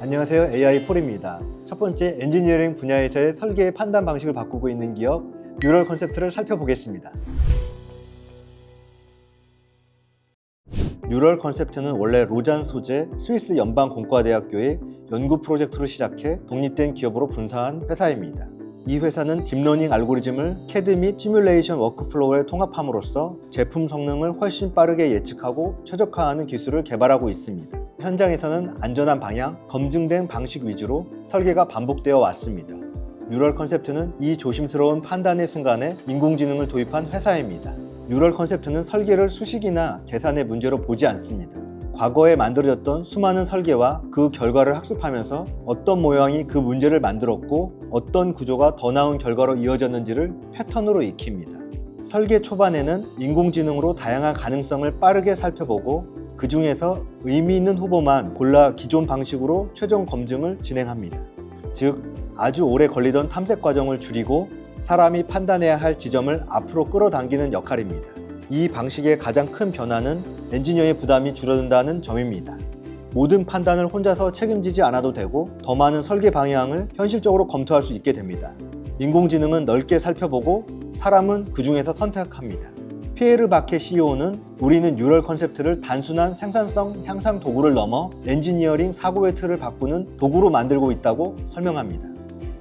안녕하세요. AI 폴입니다. 첫 번째, 엔지니어링 분야에서의 설계의 판단 방식을 바꾸고 있는 기업 뉴럴 컨셉트를 살펴보겠습니다. 뉴럴 컨셉트는 원래 로잔 소재 스위스 연방공과대학교의 연구 프로젝트로 시작해 독립된 기업으로 분사한 회사입니다. 이 회사는 딥러닝 알고리즘을 CAD 및 시뮬레이션 워크플로우에 통합함으로써 제품 성능을 훨씬 빠르게 예측하고 최적화하는 기술을 개발하고 있습니다. 현장에서는 안전한 방향, 검증된 방식 위주로 설계가 반복되어 왔습니다. 뉴럴 컨셉트는 이 조심스러운 판단의 순간에 인공지능을 도입한 회사입니다. 뉴럴 컨셉트는 설계를 수식이나 계산의 문제로 보지 않습니다. 과거에 만들어졌던 수많은 설계와 그 결과를 학습하면서 어떤 모양이 그 문제를 만들었고 어떤 구조가 더 나은 결과로 이어졌는지를 패턴으로 익힙니다. 설계 초반에는 인공지능으로 다양한 가능성을 빠르게 살펴보고 그 중에서 의미 있는 후보만 골라 기존 방식으로 최종 검증을 진행합니다. 즉, 아주 오래 걸리던 탐색 과정을 줄이고 사람이 판단해야 할 지점을 앞으로 끌어당기는 역할입니다. 이 방식의 가장 큰 변화는 엔지니어의 부담이 줄어든다는 점입니다. 모든 판단을 혼자서 책임지지 않아도 되고 더 많은 설계 방향을 현실적으로 검토할 수 있게 됩니다. 인공지능은 넓게 살펴보고 사람은 그 중에서 선택합니다. 피에르 바케 CEO는 우리는 뉴럴 컨셉트를 단순한 생산성 향상 도구를 넘어 엔지니어링 사고의 틀을 바꾸는 도구로 만들고 있다고 설명합니다.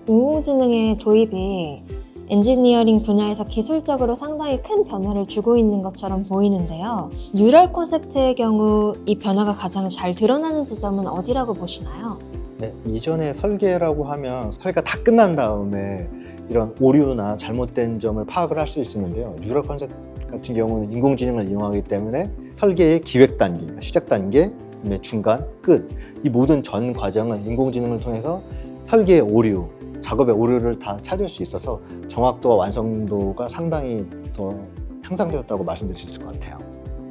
인공지능의 도입이 엔지니어링 분야에서 기술적으로 상당히 큰 변화를 주고 있는 것처럼 보이는데요. 뉴럴 컨셉트의 경우 이 변화가 가장 잘 드러나는 지점은 어디라고 보시나요? 네, 이전에 설계라고 하면 설계가 다 끝난 다음에 이런 오류나 잘못된 점을 파악을 할 수 있었는데요. 뉴럴 컨셉트 같은 경우는 인공지능을 이용하기 때문에 설계의 기획 단계, 그러니까 시작 단계, 그다음에 중간, 끝, 이 모든 전 과정을 인공지능을 통해서 설계의 오류, 작업의 오류를 다 찾을 수 있어서 정확도와 완성도가 상당히 더 향상되었다고 말씀드릴 수 있을 것 같아요.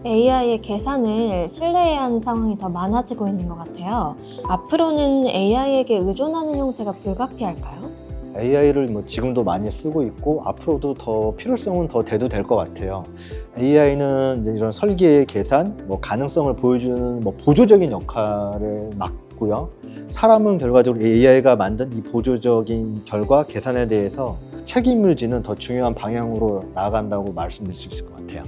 AI의 계산을 신뢰해야 하는 상황이 더 많아지고 있는 것 같아요. 앞으로는 AI에게 의존하는 형태가 불가피할까요? AI를 지금도 많이 쓰고 있고 앞으로도 더 필요성은 더 대두될 것 같아요. AI는 이런 설계의 계산, 가능성을 보여주는 보조적인 역할을 맡고요. 사람은 결과적으로 AI가 만든 이 보조적인 결과 계산에 대해서 책임을 지는 더 중요한 방향으로 나아간다고 말씀드릴 수 있을 것 같아요.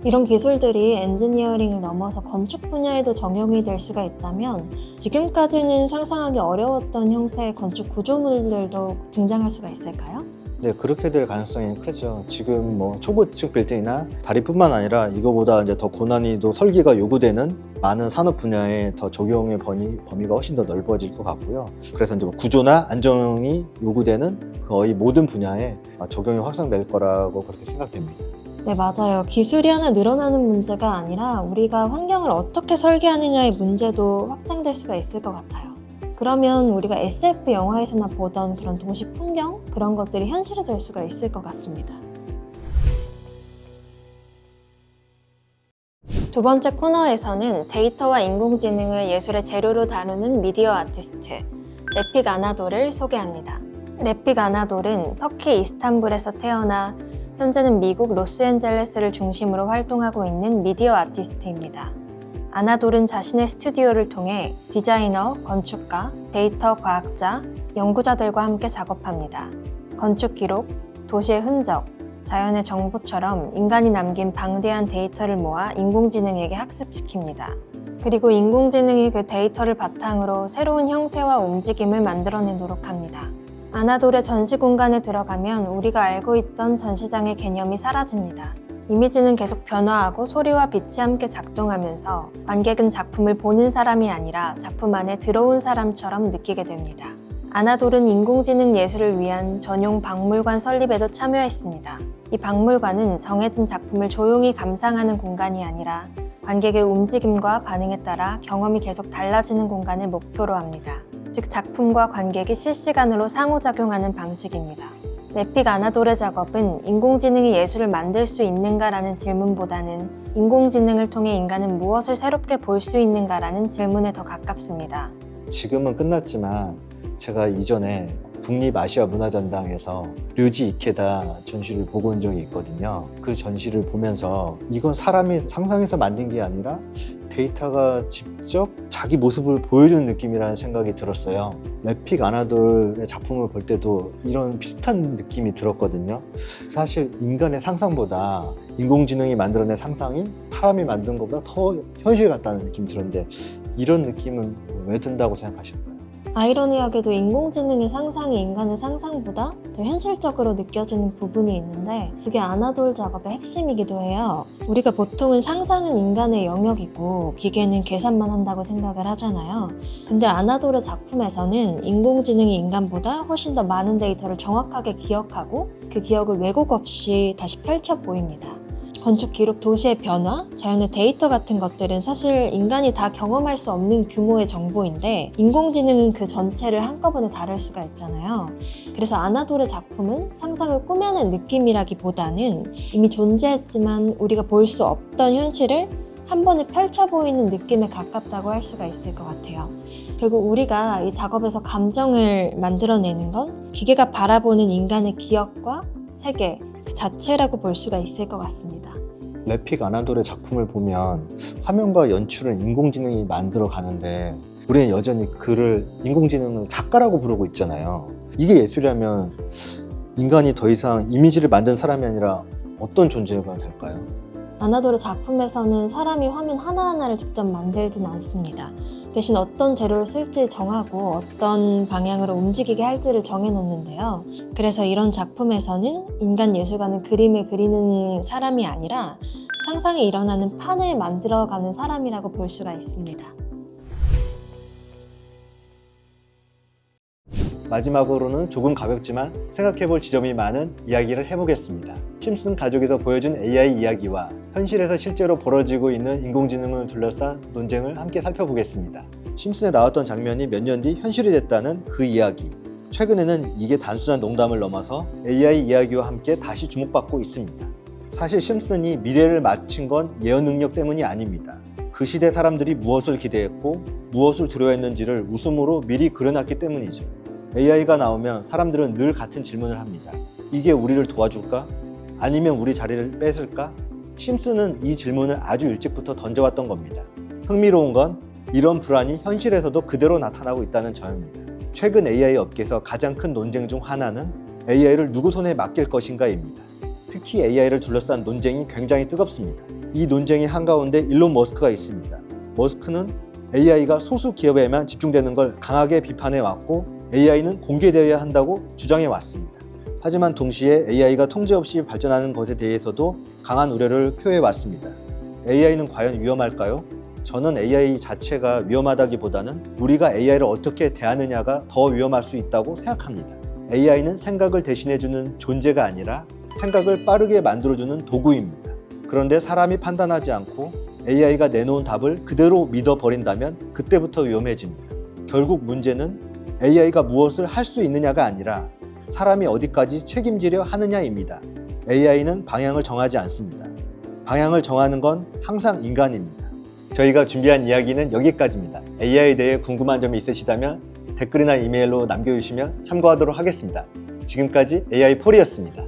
이런 기술들이 엔지니어링을 넘어서 건축 분야에도 적용이 될 수가 있다면 지금까지는 상상하기 어려웠던 형태의 건축 구조물들도 등장할 수가 있을까요? 네, 그렇게 될 가능성이 크죠. 지금 초고층 빌딩이나 다리뿐만 아니라 이거보다 이제 더 고난이도 설계가 요구되는 많은 산업 분야에 더 적용의 범위가 훨씬 더 넓어질 것 같고요. 그래서 이제 구조나 안정이 요구되는 거의 모든 분야에 적용이 확산될 거라고 그렇게 생각됩니다. 네, 맞아요. 기술이 하나 늘어나는 문제가 아니라 우리가 환경을 어떻게 설계하느냐의 문제도 확장될 수가 있을 것 같아요. 그러면 우리가 SF 영화에서나 보던 그런 도시 풍경? 그런 것들이 현실이 될 수가 있을 것 같습니다. 두 번째 코너에서는 데이터와 인공지능을 예술의 재료로 다루는 미디어 아티스트 레픽 아나돌을 소개합니다. 레픽 아나돌은 터키 이스탄불에서 태어나 현재는 미국 로스앤젤레스를 중심으로 활동하고 있는 미디어 아티스트입니다. 아나돌은 자신의 스튜디오를 통해 디자이너, 건축가, 데이터 과학자, 연구자들과 함께 작업합니다. 건축 기록, 도시의 흔적, 자연의 정보처럼 인간이 남긴 방대한 데이터를 모아 인공지능에게 학습시킵니다. 그리고 인공지능이 그 데이터를 바탕으로 새로운 형태와 움직임을 만들어내도록 합니다. 아나돌의 전시 공간에 들어가면 우리가 알고 있던 전시장의 개념이 사라집니다. 이미지는 계속 변화하고 소리와 빛이 함께 작동하면서 관객은 작품을 보는 사람이 아니라 작품 안에 들어온 사람처럼 느끼게 됩니다. 아나돌은 인공지능 예술을 위한 전용 박물관 설립에도 참여했습니다. 이 박물관은 정해진 작품을 조용히 감상하는 공간이 아니라 관객의 움직임과 반응에 따라 경험이 계속 달라지는 공간을 목표로 합니다. 즉 작품과 관객이 실시간으로 상호작용하는 방식입니다. 레픽 아나돌의 작업은 인공지능이 예술을 만들 수 있는가라는 질문보다는 인공지능을 통해 인간은 무엇을 새롭게 볼 수 있는가라는 질문에 더 가깝습니다. 지금은 끝났지만 제가 이전에 국립아시아 문화전당에서 류지 이케다 전시를 보고 온 적이 있거든요. 그 전시를 보면서 이건 사람이 상상해서 만든 게 아니라 데이터가 직접 자기 모습을 보여주는 느낌이라는 생각이 들었어요. 래픽 아나돌의 작품을 볼 때도 이런 비슷한 느낌이 들었거든요. 사실 인간의 상상보다 인공지능이 만들어낸 상상이 사람이 만든 것보다 더 현실 같다는 느낌이 들었는데 이런 느낌은 왜 든다고 생각하실까요? 아이러니하게도 인공지능의 상상이 인간의 상상보다 더 현실적으로 느껴지는 부분이 있는데 그게 아나돌 작업의 핵심이기도 해요. 우리가 보통은 상상은 인간의 영역이고 기계는 계산만 한다고 생각을 하잖아요. 근데 아나돌의 작품에서는 인공지능이 인간보다 훨씬 더 많은 데이터를 정확하게 기억하고 그 기억을 왜곡 없이 다시 펼쳐 보입니다. 건축 기록, 도시의 변화, 자연의 데이터 같은 것들은 사실 인간이 다 경험할 수 없는 규모의 정보인데 인공지능은 그 전체를 한꺼번에 다룰 수가 있잖아요. 그래서 아나돌의 작품은 상상을 꾸며낸 느낌이라기보다는 이미 존재했지만 우리가 볼 수 없던 현실을 한 번에 펼쳐 보이는 느낌에 가깝다고 할 수가 있을 것 같아요. 결국 우리가 이 작업에서 감정을 만들어내는 건 기계가 바라보는 인간의 기억과 세계 그 자체라고 볼 수가 있을 것 같습니다. 래픽 아나돌의 작품을 보면 화면과 연출은 인공지능이 만들어 가는데 우리는 여전히 그를 인공지능을 작가라고 부르고 있잖아요. 이게 예술이라면 인간이 더 이상 이미지를 만든 사람이 아니라 어떤 존재가 될까요? 아나돌의 작품에서는 사람이 화면 하나하나를 직접 만들진 않습니다. 대신 어떤 재료를 쓸지 정하고 어떤 방향으로 움직이게 할지를 정해놓는데요. 그래서 이런 작품에서는 인간 예술가는 그림을 그리는 사람이 아니라 상상이 일어나는 판을 만들어가는 사람이라고 볼 수가 있습니다. 마지막으로는 조금 가볍지만 생각해볼 지점이 많은 이야기를 해보겠습니다. 심슨 가족에서 보여준 AI 이야기와 현실에서 실제로 벌어지고 있는 인공지능을 둘러싼 논쟁을 함께 살펴보겠습니다. 심슨에 나왔던 장면이 몇 년 뒤 현실이 됐다는 그 이야기. 최근에는 이게 단순한 농담을 넘어서 AI 이야기와 함께 다시 주목받고 있습니다. 사실 심슨이 미래를 맞힌 건 예언 능력 때문이 아닙니다. 그 시대 사람들이 무엇을 기대했고 무엇을 두려워했는지를 웃음으로 미리 그려놨기 때문이죠. AI가 나오면 사람들은 늘 같은 질문을 합니다. 이게 우리를 도와줄까? 아니면 우리 자리를 뺏을까? 심슨은 이 질문을 아주 일찍부터 던져왔던 겁니다. 흥미로운 건 이런 불안이 현실에서도 그대로 나타나고 있다는 점입니다. 최근 AI 업계에서 가장 큰 논쟁 중 하나는 AI를 누구 손에 맡길 것인가입니다. 특히 AI를 둘러싼 논쟁이 굉장히 뜨겁습니다. 이 논쟁의 한가운데 일론 머스크가 있습니다. 머스크는 AI가 소수 기업에만 집중되는 걸 강하게 비판해왔고 AI는 공개되어야 한다고 주장해왔습니다. 하지만 동시에 AI가 통제 없이 발전하는 것에 대해서도 강한 우려를 표해왔습니다. AI는 과연 위험할까요? 저는 AI 자체가 위험하다기보다는 우리가 AI를 어떻게 대하느냐가 더 위험할 수 있다고 생각합니다. AI는 생각을 대신해주는 존재가 아니라 생각을 빠르게 만들어주는 도구입니다. 그런데 사람이 판단하지 않고 AI가 내놓은 답을 그대로 믿어버린다면 그때부터 위험해집니다. 결국 문제는 AI가 무엇을 할 수 있느냐가 아니라 사람이 어디까지 책임지려 하느냐입니다. AI는 방향을 정하지 않습니다. 방향을 정하는 건 항상 인간입니다. 저희가 준비한 이야기는 여기까지입니다. AI에 대해 궁금한 점이 있으시다면 댓글이나 이메일로 남겨주시면 참고하도록 하겠습니다. 지금까지 AI 폴이었습니다.